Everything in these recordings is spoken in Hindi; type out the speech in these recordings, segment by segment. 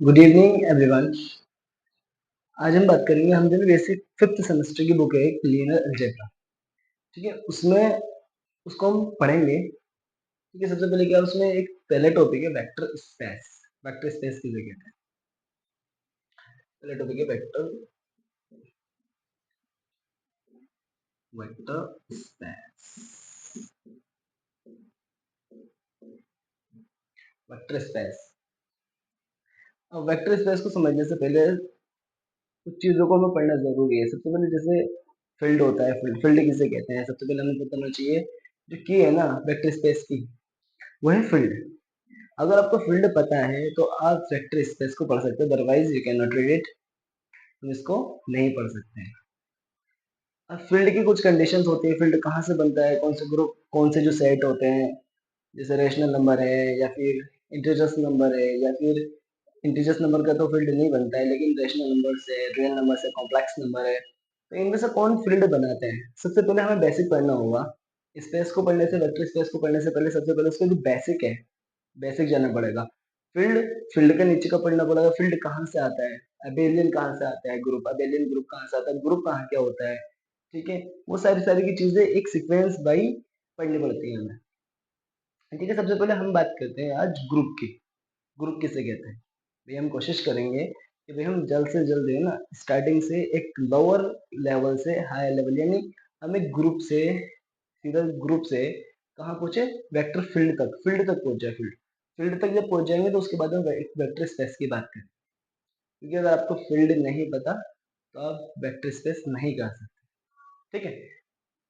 Good evening everyone. आज हम बात करेंगे, हम जो बेसिक फिफ्थ सेमेस्टर की बुक है एक लीनियर अलजेब्रा। ठीक है, उसमें उसको हम पढ़ेंगे। ठीक है, सबसे पहले क्या उसमें एक पहले टॉपिक है वेक्टर स्पेस। वेक्टर स्पेस किसे कहते हैं? पहले टॉपिक है vector vector space. Vector space. अब वेक्टर स्पेस को समझने से पहले कुछ चीजों को हमें पढ़ना जरूरी है। सबसे पहले जैसे फील्ड होता है, फील्ड फील्ड किसे कहते हैं सबसे पहले हमें पता होना चाहिए। जो की है ना वेक्टर स्पेस की, वो है फील्ड। अगर आपको फील्ड पता है तो आप वेक्टर स्पेस को पढ़ सकते हो, otherwise you can not read it. हम इसको नहीं पढ़ सकते हैं। अब फील्ड की कुछ कंडीशंस होती है, फील्ड कहाँ से बनता है, कौन से ग्रुप, कौन से जो सेट होते हैं, जैसे रेशनल नंबर है या फिर इंटीजर्स नंबर है, या फिर इंटीजर्स नंबर का तो फील्ड नहीं बनता है, लेकिन रेशनल नंबर से, रियल नंबर से, कॉम्प्लेक्स नंबर है, तो इनमें से कौन फील्ड बनाते हैं। सबसे पहले हमें बेसिक पढ़ना होगा। स्पेस को पढ़ने से, वेक्टर स्पेस को पढ़ने से पहले सबसे पहले उसका जो बेसिक है, बेसिक जानना पड़ेगा। फील्ड, फील्ड के नीचे का पढ़ना पड़ेगा। फील्ड कहाँ से आता है, अबेलियन कहाँ से आता है, ग्रुप, अबेलियन ग्रुप कहाँ से आता है, ग्रुप कहाँ क्या होता है। ठीक है, वो सारी सारी की चीजें एक सीक्वेंस बाई पढ़नी पड़ती है हमें। ठीक है, सबसे पहले हम बात करते हैं आज ग्रुप की। ग्रुप किसे कहते हैं भाई? हम कोशिश करेंगे कि भाई हम जल्द से जल्द है ना, स्टार्टिंग से एक लोअर लेवल से हाई लेवल, यानी हमें ग्रुप से सीधा ग्रुप से कहाँ पहुंचे, वेक्टर फील्ड तक, फील्ड तक पहुंच जाए। फील्ड, फील्ड तक जब पहुंच जाएंगे तो उसके बाद हम वेक्टर स्पेस की बात करें। क्योंकि अगर आपको फील्ड नहीं पता तो आप वेक्टर स्पेस नहीं कर सकते। ठीक है,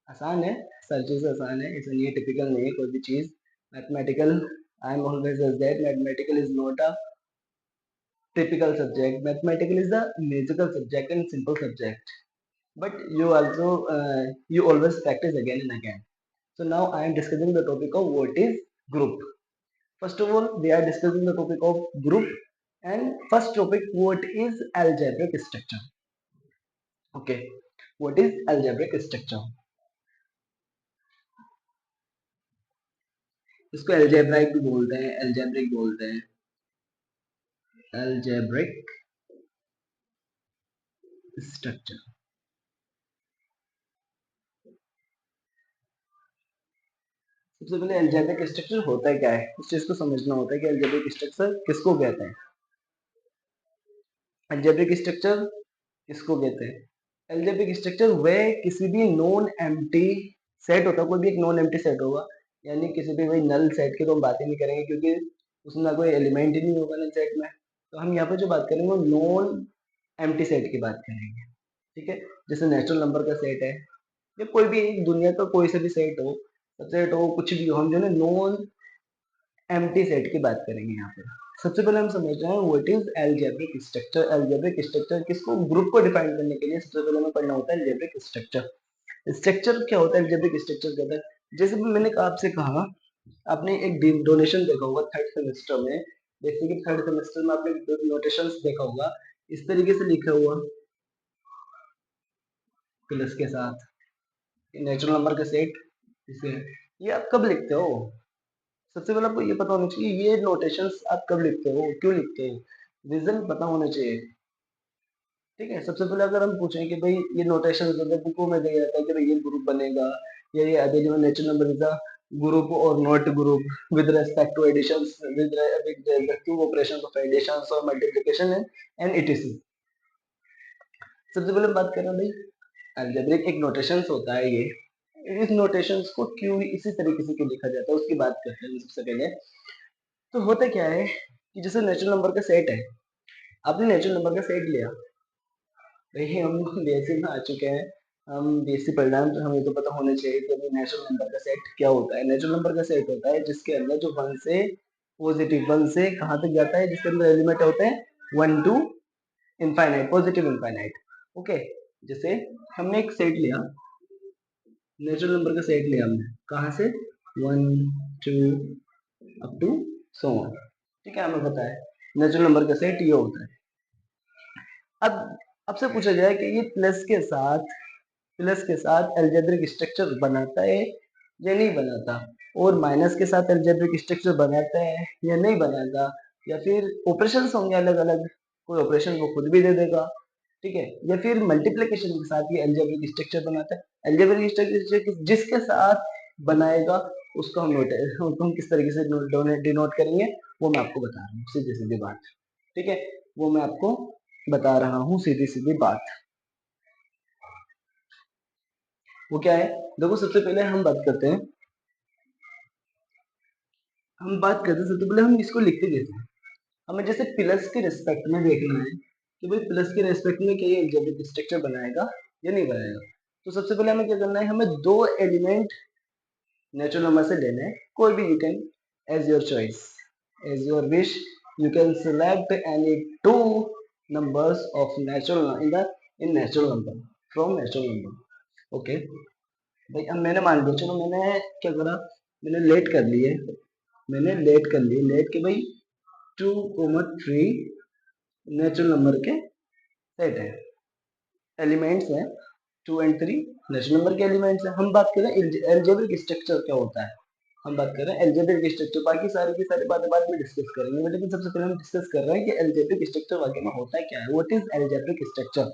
आसान है, सारी चीजें आसान है, इसमें ये टिपिकल नहीं है कोई भी चीज। Mathematical, I am always that mathematical is not a typical subject. Mathematical is the magical subject and simple subject. But you always practice again and again. So now I am discussing the topic of what is group. First of all, we are discussing the topic of group, and first topic, what is algebraic structure. Okay, what is algebraic structure? इसको algebraic भी बोलते हैं, algebraic बोलते हैं, algebraic structure। सबसे पहले अलजेब्रिक स्ट्रक्चर होता है क्या है, उस चीज को समझना होता है कि अलजेब्रिक स्ट्रक्चर किसको कहते हैं। अलजेब्रिक स्ट्रक्चर किसको कहते हैं? अलजेब्रिक स्ट्रक्चर वह किसी भी नॉन एम्प्टी सेट होता है, कोई भी एक नॉन एम्प्टी सेट होगा, यानी किसी भी वही नल सेट की तो हम बात ही नहीं करेंगे, क्योंकि उसमें ना कोई एलिमेंट ही नहीं होगा नल सेट में। तो हम यहाँ पे जो बात करेंगे वो नॉन एम्प्टी सेट की बात करेंगे। ठीक है, जैसे नेचुरल नंबर का सेट है, या कोई भी दुनिया का कोई सा भी सेट हो, सेट हो, कुछ भी हो, हम जो है नॉन एम्प्टी सेट की बात करेंगे यहाँ पे। सबसे पहले हम समझ रहे हैं what is algebraic structure. Algebraic structure किसको, ग्रुप को डिफाइन करने के लिए सबसे पहले हमें पढ़ना होता है एल्जेब्रिक स्ट्रक्चर। स्ट्रक्चर क्या होता है, एल्जेब्रिक स्ट्रक्चर क्या होता है? जैसे भी मैंने आपसे कहा, आपने एक डोनेशन देखा होगा थर्ड सेमेस्टर में, जैसे कि थर्ड सेमेस्टर में आपने नोटेशंस देखा होगा, इस तरीके से लिखा हुआ प्लस के साथ नेचुरल नंबर का सेट, इसे ये आप कब लिखते हो? सबसे पहले आपको ये पता होना चाहिए ये नोटेशंस आप कब लिखते हो, क्यों लिखते हो, रीजन पता होना चाहिए। ठीक है, सबसे पहले अगर हम पूछें कि भाई ये नोटेशन बुकों में दिया जाता है कि भाई ये ग्रुप बनेगा, या ये available natural number is a group और not group with respect to additions, with respect to operations of additions और मल्टीप्लिकेशन एंड इटीसी। सबसे पहले बात करें भाई, अलजेब्रिक एक नोटेशंस होता है ये, इस नोटेशंस को क्यों इसी तरीके से क्यों लिखा जाता है उसकी बात करते हैं सबसे पहले। तो होता क्या है कि जैसे नेचुरल नंबर का सेट है, आपने नेचुरल नंबर का सेट लिया, देखिए हम बीएससी में आ चुके हैं, हम बीएससी पढ़ रहे हैं, तो हमें तो पता होना चाहिए कि अभी नेचुरल नंबर का सेट क्या होता है। नेचुरल नंबर का सेट होता है जिसके अंदर जो वन से पॉजिटिव, वन से कहाँ तक जाता है, जिसके अंदर एलिमेंट होते हैं one two infinite, positive infinite. Okay, जैसे हमने एक सेट लिया, नेचुरल नंबर का सेट लिया हमने, कहाँ से, one two up to so on. ठीक है, हमें पता है नेचुरल नंबर का सेट ये होता है। अब आपसे पूछा जाए कि ये प्लस के साथ अलजेब्रिक स्ट्रक्चर बनाता है या नहीं बनाता, और माइनस के साथ अलजेब्रिक स्ट्रक्चर बनाता है या नहीं बनाता, या फिर ऑपरेशंस होंगे अलग अलग, कोई ऑपरेशन वो खुद भी दे देगा, ठीक है, या फिर मल्टीप्लिकेशन के साथ ये अलजेब्रिक स्ट्रक्चर बनाता है। अलजेब्रिक स्ट्रक्चर जिसके साथ बनाएगा उसको हम किस तरीके से डिनोट करेंगे वो मैं आपको बता रहा हूँ, सीधी सीधी बात, ठीक है, वो मैं आपको बता रहा हूँ सीधी सीधी बात। वो क्या है, देखो सबसे पहले हम बात करते हैं सबसे पहले हम इसको लिखते कैसे हैं। हमें जैसे प्लस के रिस्पेक्ट में देखना है कि भाई प्लस के रिस्पेक्ट में क्या ये अलजेब्रिक स्ट्रक्चर बनाएगा या नहीं बनाएगा। तो सबसे पहले हमें क्या करना है, हमें दो एलिमेंट नेचुरल नंबर से लेना है, कोई भी, you can as your choice, as your wish, you can select any two numbers of natural in natural number from natural number, okay. भाई अब मैंने मान लिया, चलो मैंने क्या करा, मैंने लेट कर लिए, लेट के भाई 2, 3 नेचुरल नंबर के सेट है, एलिमेंट्स हैं 2 और 3 नेचुरल नंबर के एलिमेंट्स हैं। हम बात करें एल्जेब्रिक स्ट्रक्चर क्या होता है, हम बात कर रहे हैं एल्जेब्रिक स्ट्रक्चर, बाकी सारी की सारी बातें बाद में डिस्कस करेंगे, लेकिन सबसे पहले हम डिस्कस कर रहे हैं कि एल्जेब्रिक स्ट्रक्चर वाकई में होता है क्या है, व्हाट इज एल्जेब्रिक स्ट्रक्चर।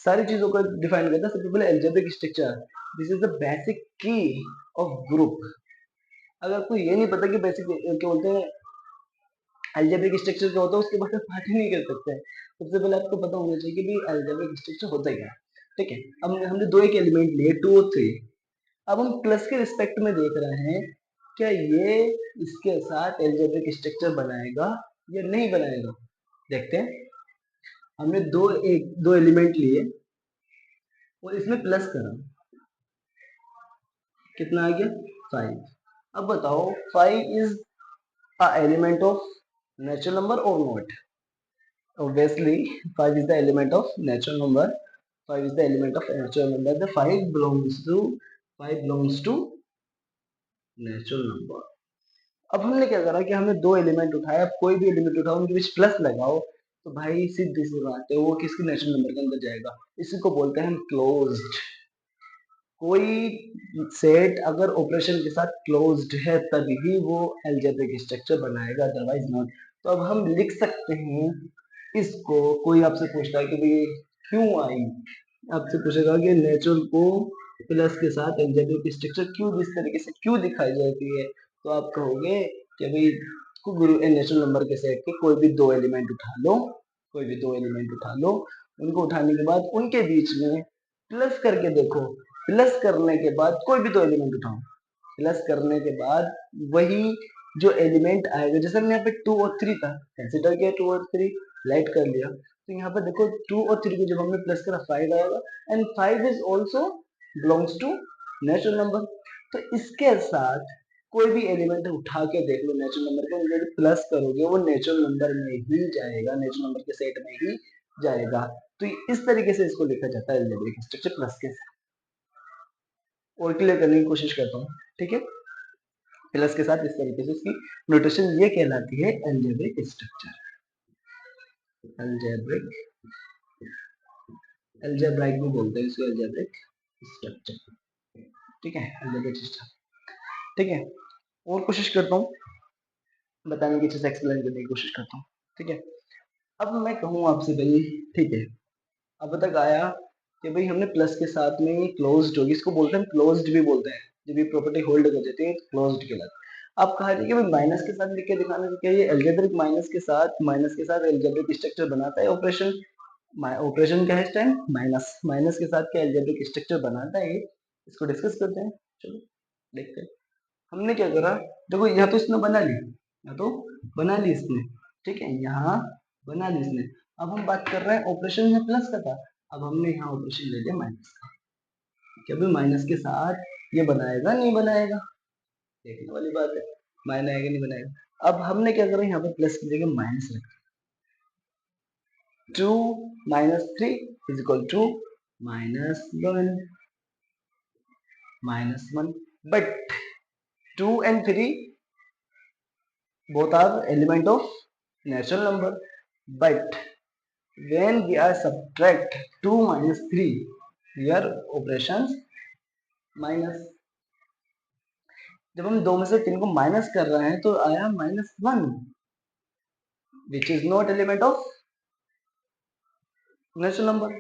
सारी चीजों को डिफाइन करता है सबसे पहले algebraic structure, this is the basic की ऑफ ग्रुप। अगर आपको ये नहीं पता कि बेसिक क्या बोलते हैं अलजेब्रिक स्ट्रक्चर क्या होता है, उसके बारे में बात ही नहीं कर सकते हैं। सबसे पहले आपको पता होना चाहिए कि भाई अलजेब्रिक स्ट्रक्चर होता है क्या, ठीक है। अब हमने दो एक एलिमेंट लिए 2 और 3, अब हम प्लस के रिस्पेक्ट में देख रहे हैं क्या ये इसके साथ अलजेब्रिक स्ट्रक्चर बनाएगा या नहीं बनाएगा। देखते हैं, हमने दो एलिमेंट लिए और इसमें प्लस करा, कितना आ गया 5। अब बताओ 5 is a element of natural number or not? Obviously, 5 is the element of natural number. 5 is the element of natural number. The 5 belongs to natural number. अब हमने क्या करा कि हमने दो एलिमेंट उठाए, अब कोई भी एलिमेंट उठाओ उनके बीच प्लस लगाओ तो भाई सीधी सी बात है वो किसकी नेचुरल नंबर के अंदर जाएगा, इसी को बोलते हैं हम क्लोज्ड। कोई सेट अगर ऑपरेशन के साथ क्लोज्ड है तभी वो अलजेब्रिक स्ट्रक्चर बनाएगा, अदरवाइज नॉट। तो अब हम लिख सकते हैं इसको, कोई आपसे पूछता है कि भाई क्यों आई, आपसे पूछेगा कि नेचुरल को प्लस के साथ अलजेब्रिक स्ट्रक्चर क्यों इस तरीके से क्यों दिखाई जाती है, तो आप कहोगे कि भाई गुरु नेचुरल नंबर के सेट के कोई भी दो एलिमेंट उठा लो, कोई भी दो एलिमेंट उठा लो, उनको उठाने के बाद उनके बीच में प्लस करके देखो, प्लस करने के बाद कोई भी दो एलिमेंट उठाओ, प्लस करने के बाद वही जो एलिमेंट आएगा, जैसे हमने यहाँ पे 2 और 3 था, कंसिडर किया 2 और 3, लाइट कर लिया, तो यहाँ पर देखो 2 और 3 को जब हमने प्लस करा 5 आएगा, and 5 is also belongs to natural number. तो इसके साथ कोई भी एलिमेंट उठा के देख लो नेचुरल नंबर को, यदि प्लस करोगे वो नेचुरल नंबर में ही जाएगा, नेचुरल नंबर के सेट में ही जाएगा। तो इस तरीके से इसको लिखा जाता है अलजेब्रिक स्ट्रक्चर प्लस के साथ। और क्लियर करने की कोशिश करता हूँ, ठीक है, प्लस के साथ इस तरीके से इसकी नोटेशन ये कहलाती है अलजेब्रिक स्ट्रक्चर, अलजेब्रिक, अलजेब्राइक भी बोलते हैं इसको, अलजेब्रिक स्ट्रक्चर, ठीक है, अलजेब्रिक स्ट्रक्चर, ठीक है। और कोशिश करता हूँ बताने की, अच्छे से एक्सप्लेन करने की कोशिश करता हूँ, ठीक है। अब मैं कहूँ आपसे भाई, ठीक है, अब तक आया कि भाई हमने प्लस के साथ में ये क्लोज्ड होगी, इसको बोलते हैं क्लोज्ड भी बोलते हैं, जब ये प्रॉपर्टी होल्ड कर देती है क्लोज्ड के बाद। अब कहा जाए कि भाई माइनस के साथ लिख के दिखाने से क्या ये अलजेब्रिक माइनस के साथ अलजेब्रिक स्ट्रक्चर बनाता है ऑपरेशन, ऑपरेशन क्या है इस टाइम माइनस, माइनस के साथ क्या अलजेब्रिक स्ट्रक्चर बनाता है, इसको डिस्कस करते हैं, चलो देखते हैं। हमने क्या करा, देखो यहाँ तो इसने बना ली, यहाँ तो बना ली इसने, ठीक है, यहाँ बना ली इसने। अब हम बात कर रहे हैं ऑपरेशन में प्लस का था, अब हमने यहाँ ऑपरेशन ले लिया माइनस का, क्या भाई माइनस के साथ ये बनाएगा नहीं बनाएगा, देखने वाली बात है, माइनस आएगा नहीं बनाएगा। अब हमने क्या करा, यहाँ पे प्लस की जगह माइनस रखा, 2 - 3 is equal to -1 but 2 and 3 both are element of natural number, but when we are subtract 2 minus 3 here operations minus, जब हम 2 में से 3 को माइनस कर रहे हैं तो आया -1, which is not element of natural number.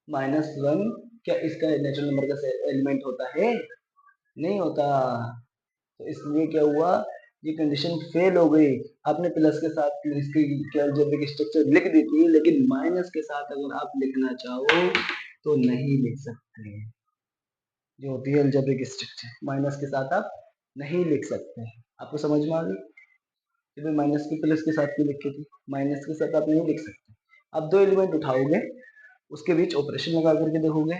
-1 क्या इसका नेचुरल नंबर का एलिमेंट होता है? नहीं होता। तो इसलिए क्या हुआ, ये कंडीशन फेल हो गई। आपने प्लस के साथ इसकी अलजेब्रिक स्ट्रक्चर लिख दी थी, लेकिन माइनस के साथ अगर आप लिखना चाहो तो नहीं लिख सकते। जो होती है अलजेब्रिक स्ट्रक्चर, माइनस के साथ आप नहीं लिख सकते। आपको समझ में आ गई कि भाई माइनस की प्लस के साथ क्यों लिखी थी? माइनस के साथ आप नहीं लिख सकते। आप दो एलिमेंट उठाओगे, उसके बीच ऑपरेशन लगा करके देखोगे,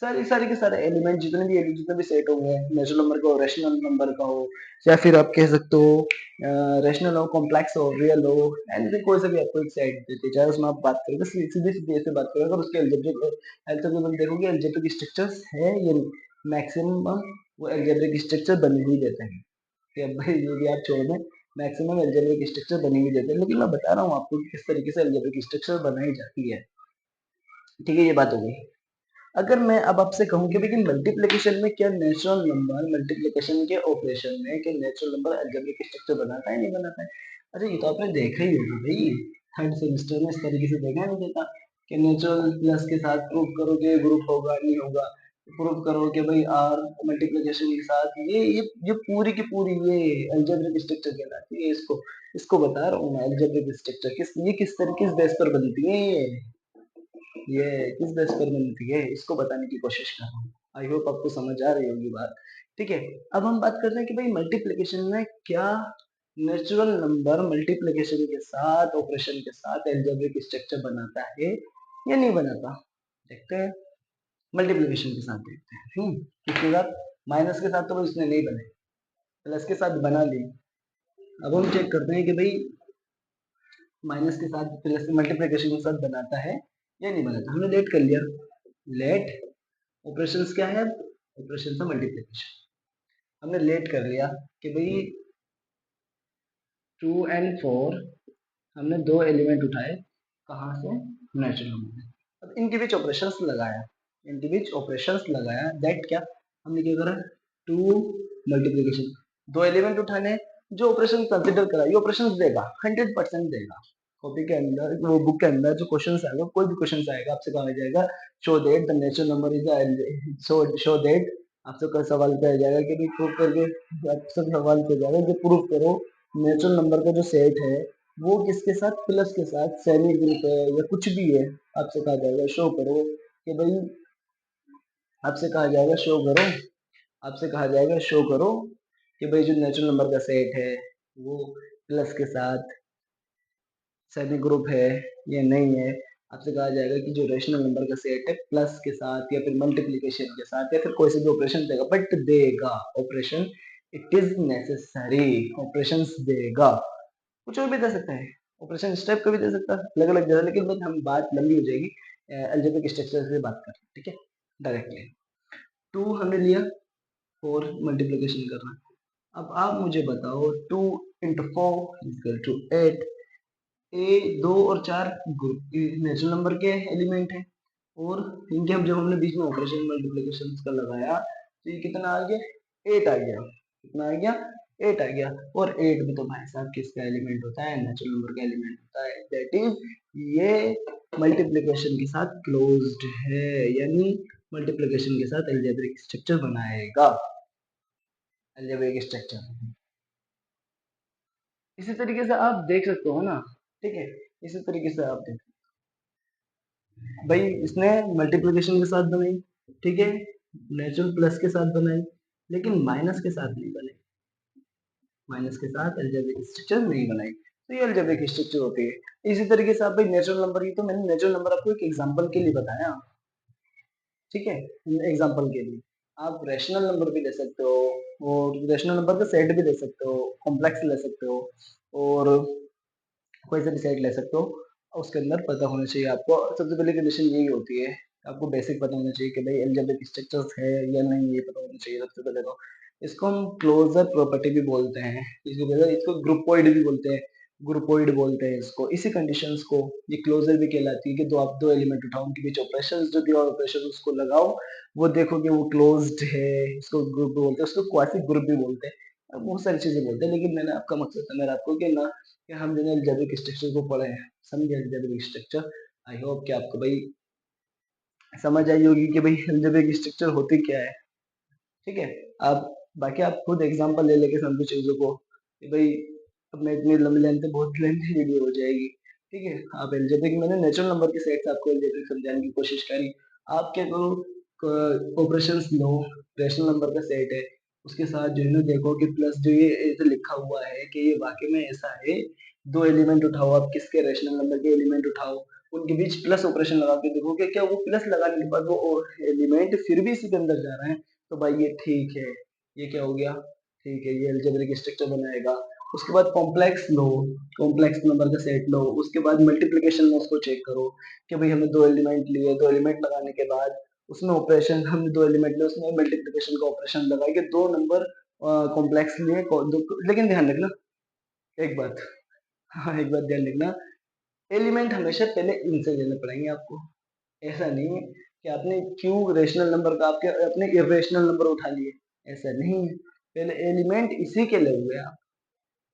सारे के सारे एलिमेंट जितने भी सेट होंगे, नेचुरल नंबर का हो, रेशनल नंबर का हो, या फिर आप कह सकते हो रेशनल हो, कॉम्प्लेक्स हो, रियल हो, एनीथिंग, कोई सा भी आपको एक सेट देते चाहे उसमें आप बात करोगे, सीधे सीधे ऐसे बात करोगे, अगर उसके अलजेब्रिक देखोगे, अलजेब्रिक स्ट्रक्चर्स है ये मैक्सिमम, वो अलजेब्रिक स्ट्रक्चर बनी हुई देते हैं कि अब भाई जो भी आप छोड़ दें, मैक्सिमम अलजेब्रिक स्ट्रक्चर बनी हुई देते हैं। लेकिन मैं बता रहा हूँ आपको किस तरीके से अलजेब्रिक स्ट्रक्चर बनाई जाती है। ठीक है, ये बात हो गई। अगर मैं अब आपसे कहूँ कि भाई मल्टीप्लिकेशन में क्या नेचुरल नंबर, मल्टीप्लिकेशन के ऑपरेशन में क्या नेचुरल नंबर अलजेब्रिक स्ट्रक्चर बनाता है, नहीं बनाता है? अच्छा, ये तो आपने देखा ही होगा भाई, थर्ड सेमेस्टर में इस तरीके से देखा नहीं देखा कि नेचुरल प्लस के साथ प्रूव करो कि ग्रुप होगा नहीं होगा, प्रूव करो कि भाई आर मल्टीप्लिकेशन के साथ ये पूरी की पूरी ये अलजेब्रिक स्ट्रक्चर कहलाती है। इसको इसको बता रहा हूँ मैं, अलजेब्रिक स्ट्रक्चर किस तरीके किस बेस पर बनती है ये किस बेस पर बनती है, इसको बताने की कोशिश कर रहा हूँ। आई होप आपको समझ आ रही होगी बात। ठीक है, अब हम बात करते हैं कि भाई मल्टीप्लिकेशन में क्या नेचुरल नंबर मल्टीप्लिकेशन के साथ, ऑपरेशन के साथ अलजेब्रिक स्ट्रक्चर बनाता है या नहीं बनाता? देखते हैं। मल्टीप्लिकेशन के साथ देखते हैं। किसके साथ? माइनस के साथ तो इसने नहीं बनाई, प्लस के साथ बना ली। अब हम चेक करते हैं कि भाई माइनस के साथ प्लस मल्टीप्लिकेशन के साथ बनाता है या नहीं बनाता। हमने लेट कर लिया, लेट ऑपरेशंस क्या है? ऑपरेशन था मल्टीप्लिकेशन। हमने लेट कर लिया कि भाई 2 एंड 4 हमने दो एलिमेंट उठाए, कहाँ से? Natural number. अब इनके बीच ऑपरेशंस लगाया, इनके बीच ऑपरेशंस लगाया, दैट क्या हमने क्या करा? 2 मल्टीप्लिकेशन, दो एलिमेंट उठाने, जो ऑपरेशन कंसिडर करा ये ऑपरेशंस देगा, 100% देगा। कॉपी के अंदर, वो बुक के अंदर जो क्वेश्चन आएगा, कोई भी क्वेश्चन आएगा, आपसे कहा जाएगा show that the natural number is show that, आपसे कल सवाल पे आ जाएगा कि भी प्रूव करके, आपसे सवाल पे जाएगा कि प्रूव करो नेचुरल नंबर का जो सेट है वो किसके साथ? प्लस के साथ सेमी ग्रुप है या कुछ भी है। आपसे कहा जाएगा शो करो कि भाई, आपसे कहा जाएगा शो करो, आपसे कहा जाएगा शो करो कि भाई जो नेचुरल नंबर का सेट है वो प्लस के साथ सेमी ग्रुप है या नहीं है। आपसे कहा जाएगा कि जो रेशनल नंबर का सेट है प्लस के साथ या फिर मल्टीप्लिकेशन के साथ या फिर कोई से भी ऑपरेशन देगा, बट देगा operation, it is necessary, operation देगा। कुछ और भी दे सकता है, ऑपरेशन स्टेप का भी दे सकता है, अलग अलग दे, लेकिन बट हम बात लंबी हो जाएगी, अलजेब्रिक स्ट्रक्चर से बात करें। ठीक है, डायरेक्टली 2 हमने लिया, 4 मल्टीप्लिकेशन करना। अब आप मुझे बताओ 2 इंटू 4 इक्वल टू 8। ए 2 और 4 नेचुरल नंबर के एलिमेंट है, और इनके हम जब हमने बीच में ऑपरेशन मल्टीप्लिकेशन का लगाया तो ये कितना आ गया? 8 आ गया। कितना आ गया? 8 आ गया। और 8 भी तो भाई साहब किसका एलिमेंट होता है? नेचुरल नंबर का एलिमेंट होता है। दैट इज ये मल्टीप्लिकेशन के साथ क्लोज्ड है, यानी मल्टीप्लिकेशन के साथ अलजेब्रिक स्ट्रक्चर बनाएगा, अलजेब्रिक स्ट्रक्चर। इसी तरीके से आप देख सकते हो ना। ठीक है, इसी तरीके से आप देख, भाई इसने मल्टीप्लिकेशन के साथ बनाई, ठीक है, नेचुरल प्लस के साथ बनाई, लेकिन माइनस के साथ नहीं बनाई, माइनस के साथ अलजेब्रिक स्ट्रक्चर नहीं बनाई। तो ये अलजेब्रिक स्ट्रक्चर होती है। इसी तरीके से आप भाई नेचुरल नंबर, ये तो मैंने नेचुरल नंबर आपको एक एग्जांपल के लिए बताया, ठीक है, एग्जांपल के लिए। आप रैशनल नंबर भी ले सकते हो, और रैशनल नंबर का सेट भी ले सकते हो, कॉम्प्लेक्स ले सकते हो, और कोई सा भी सेट ले सकते हो। उसके अंदर पता होना चाहिए आपको, सबसे पहले कंडीशन यही होती है, आपको बेसिक पता होना चाहिए कि भाई अलजेब्रिक स्ट्रक्चर्स है या नहीं, ये पता होना चाहिए सबसे पहले तो। इसको हम क्लोजर प्रॉपर्टी भी बोलते हैं, इसको ग्रुपोइड भी बोलते हैं, ग्रुपोइड बोलते हैं इसको, इसी कंडीशंस को। ये क्लोजर भी कहलाती है कि दो आप दो एलिमेंट उठाओ, उनके बीच ऑपरेशंस जो दिया ऑपरेशन उसको लगाओ, वो देखो कि वो क्लोज्ड है, इसको ग्रुप बोलते हैं, उसको क्वासी ग्रुप भी बोलते हैं, बहुत सारी चीजें बोलते हैं। लेकिन मैंने आपका मकसद था मेरा आपको कि ना कि हम जो है अलजेब्रिक स्ट्रक्चर को पढ़े हैं, समझे अलजेब्रिक स्ट्रक्चर। आई होप कि आपको भाई समझ आई होगी कि भाई अलजेब्रिक स्ट्रक्चर होती क्या है। ठीक है, आप बाकी आप खुद एग्जांपल ले लेके समझो चीजों को कि भाई अब मैं इतनी लंबी लेंथ बहुत लेंथी वीडियो हो जाएगी। ठीक है, आप अलजेब्रिक मैंने नेचुरल नंबर के सेट से आपको अलजेब्रिक समझाने की कोशिश करी। आपके को ऑपरेशंस लो, रैशनल नंबर का सेट है, उसके साथ जो है ना देखो कि प्लस जो ये ऐसे लिखा हुआ है कि ये वाकई में ऐसा है। दो एलिमेंट उठाओ, आप किसके रैशनल नंबर के एलिमेंट उठाओ, उनके बीच प्लस ऑपरेशन लगा के देखो कि क्या वो प्लस लगाने के बाद वो एलिमेंट फिर भी इसी के अंदर जा रहे हैं, तो भाई ये ठीक है। ये क्या हो गया, ठीक है, ये अलजेब्रिक स्ट्रक्चर बनाएगा। उसके बाद कॉम्प्लेक्स लो, कॉम्प्लेक्स नंबर का सेट लो, उसके बाद मल्टीप्लिकेशन में उसको चेक करो कि भाई हमने दो एलिमेंट लिए, दो एलिमेंट लगाने के बाद उसमें ऑपरेशन, हमने दो एलिमेंट लिए उसमें मल्टीप्लिकेशन का ऑपरेशन लगाए कि दो नंबर कॉम्प्लेक्स लिए लेकिन ध्यान रखना एक बात, हाँ एक बात ध्यान रखना, एलिमेंट हमेशा पहले इनसे लेने पड़ेंगे आपको। ऐसा नहीं है कि आपने क्यों रेशनल नंबर का आपके अपने इरेशनल नंबर उठा लिए, ऐसा नहीं है। पहले एलिमेंट इसी के ले हुए आप,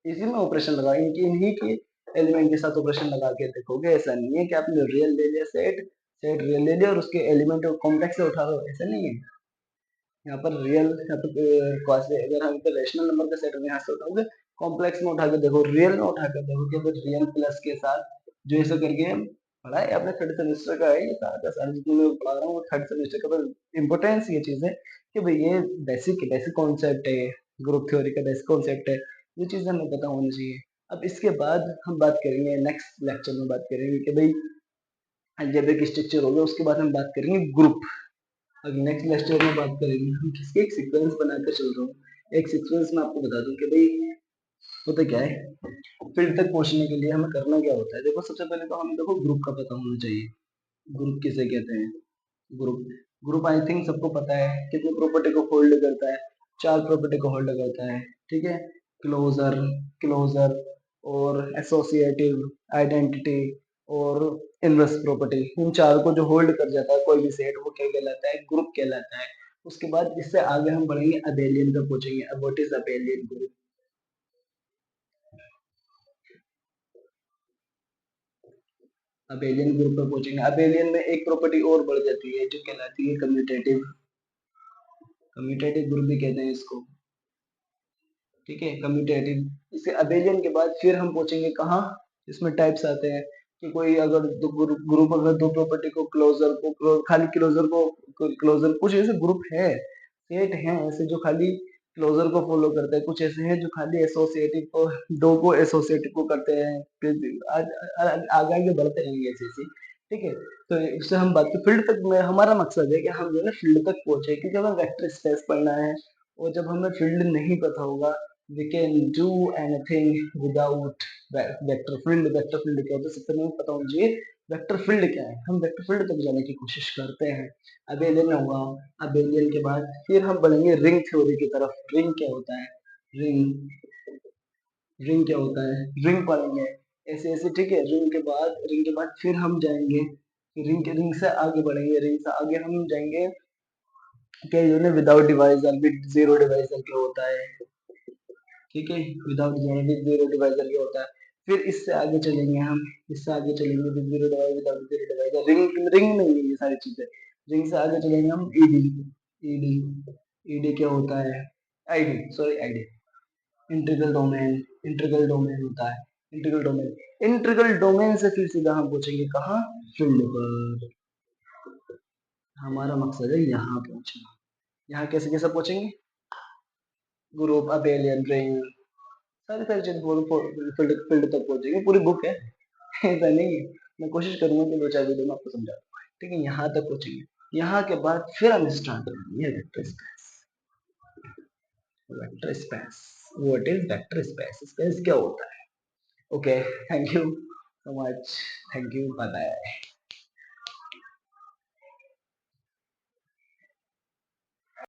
इसी में ऑपरेशन लगा, इनकी इन्हीं के एलिमेंट के साथ ऑपरेशन लगा के देखोगे। ऐसा नहीं है कि आपने रियल ले लिया सेट, सेट रियल ले लिया और उसके एलिमेंट कॉम्प्लेक्स से उठा रहे हो, ऐसा नहीं है। यहाँ पर रियल, यहाँ पर क्वासे अगर हम पे रैशनल नंबर का सेट यहाँ से उठाओगे, कॉम्प्लेक्स में उठा के देखो, रियल में उठा कर देखो कि अगर रियल प्लस के साथ जो ऐसा करके पढ़ा है आपने, थर्ड सेमेस्टर का है ये सारा सारा जितना मैं पढ़ा रहा हूँ थर्ड सेमेस्टर का, पर इम्पोर्टेंस ये चीज है कि भाई ये बेसिक बेसिक कॉन्सेप्ट है, ग्रुप थ्योरी का बेसिक कॉन्सेप्ट है, ये चीज हमें पता होनी चाहिए। अब इसके बाद हम बात करेंगे, नेक्स्ट लेक्चर में बात करेंगे कि भाई अलजेब्रिक स्ट्रक्चर हो गया, उसके बाद हम बात करेंगे ग्रुप। अभी नेक्स्ट लेक्चर में बात करेंगे हम किसके एक सीक्वेंस बनाकर चल रहा हूँ। एक सीक्वेंस में आपको बता दूं कि भाई होता क्या है, फील्ड तक पहुंचने के लिए हमें करना क्या होता है। देखो सबसे पहले तो हमें देखो ग्रुप का पता होना चाहिए। ग्रुप किसे कहते हैं, ग्रुप, ग्रुप आई थिंक सबको पता है कितनी प्रॉपर्टी को होल्ड करता है, चार प्रॉपर्टी को होल्ड करता है। ठीक है, क्लोजर, क्लोजर और एसोसिएटिव, आइडेंटिटी और इनवर्स प्रॉपर्टी, इन चार को जो होल्ड कर जाता है कोई भी सेट, वो क्या कहलाता है, ग्रुप कहलाता है। उसके बाद इससे आगे हम बढ़ेंगे, अबेलियन तक पहुंचेंगे। अब what is abelian group, abelian group पर पहुंचेंगे। अबेलियन में एक प्रॉपर्टी और बढ़ जाती है जो कहलाती है कम्यूटेटिव, कम्यूटेटिव ग्रुप भी कहते हैं इसको। ठीक है, कम्यूटेटिव। इसे अबेलियन के बाद फिर हम पहुंचेंगे कहाँ, इसमें टाइप्स आते हैं कि कोई अगर दो ग्रुप अगर दो प्रॉपर्टी को क्लोजर को खाली क्लोजर को क्लोजर, कुछ ऐसे ग्रुप है सेट हैं ऐसे जो खाली क्लोजर को फॉलो करते हैं, कुछ ऐसे हैं जो खाली एसोसिएटिव को, दो को एसोसिएटिव को करते हैं। फिर आगे आगे बढ़ते रहेंगे ऐसे ऐसे। ठीक है, तो इससे हम बात की फील्ड तक में, हमारा मकसद है कि हम जो है ना फील्ड तक पहुंचे, क्योंकि हमें वेक्टर स्पेस पढ़ना है। और जब हमें फील्ड नहीं पता होगा, we can do anything without vector field. Vector field क्या होता है, सबसे पहले पता होना चाहिए वेक्टर फील्ड क्या है, हम वेक्टर फील्ड तक जाने की कोशिश करते हैं। अबेलियन हुआ, अबेलियन के बाद फिर हम बढ़ेंगे रिंग थ्योरी की तरफ। रिंग क्या होता है, रिंग, रिंग क्या होता है, रिंग पढ़ेंगे ऐसे ऐसे। ठीक है, रिंग के बाद फिर हम जाएंगे, रिंग से आगे बढ़ेंगे, रिंग से आगे हम जाएंगे क्या unit without divisor, with zero divisor क्या होता है। ठीक है, विदाउट जीरो डिवाइजर क्या होता है। फिर इससे आगे चलेंगे हम, इससे आगे चलेंगे with zero divisor, without zero divisor, ring ring में ही ये सारी चीजें। रिंग से आगे चलेंगे हम ईडी, ईडी, ईडी क्या होता है, ID, sorry ID, integral domain, integral domain होता है, इंटीग्रल डोमेन। इंटीग्रल डोमेन से फिर सीधा हम पूछेंगे कहाँ, फील्ड पर। हमारा मकसद है यहाँ पहुंचना। यहाँ कैसे कैसे पहुंचेंगे, ग्रुप, अबेलियन, रिंग, सारी सारी चीज फील्ड फील्ड तक पहुंचेगी, पूरी बुक है। ऐसा नहीं है, मैं कोशिश करूंगा कि दो चार वीडियो में आपको समझा दूं। ठीक है, यहाँ तक पहुंचेंगे। यहाँ के बाद फिर हम स्टार्ट करेंगे vector space. Vector space, what is vector space, space क्या होता है। Okay, thank you so much, thank you, bye bye.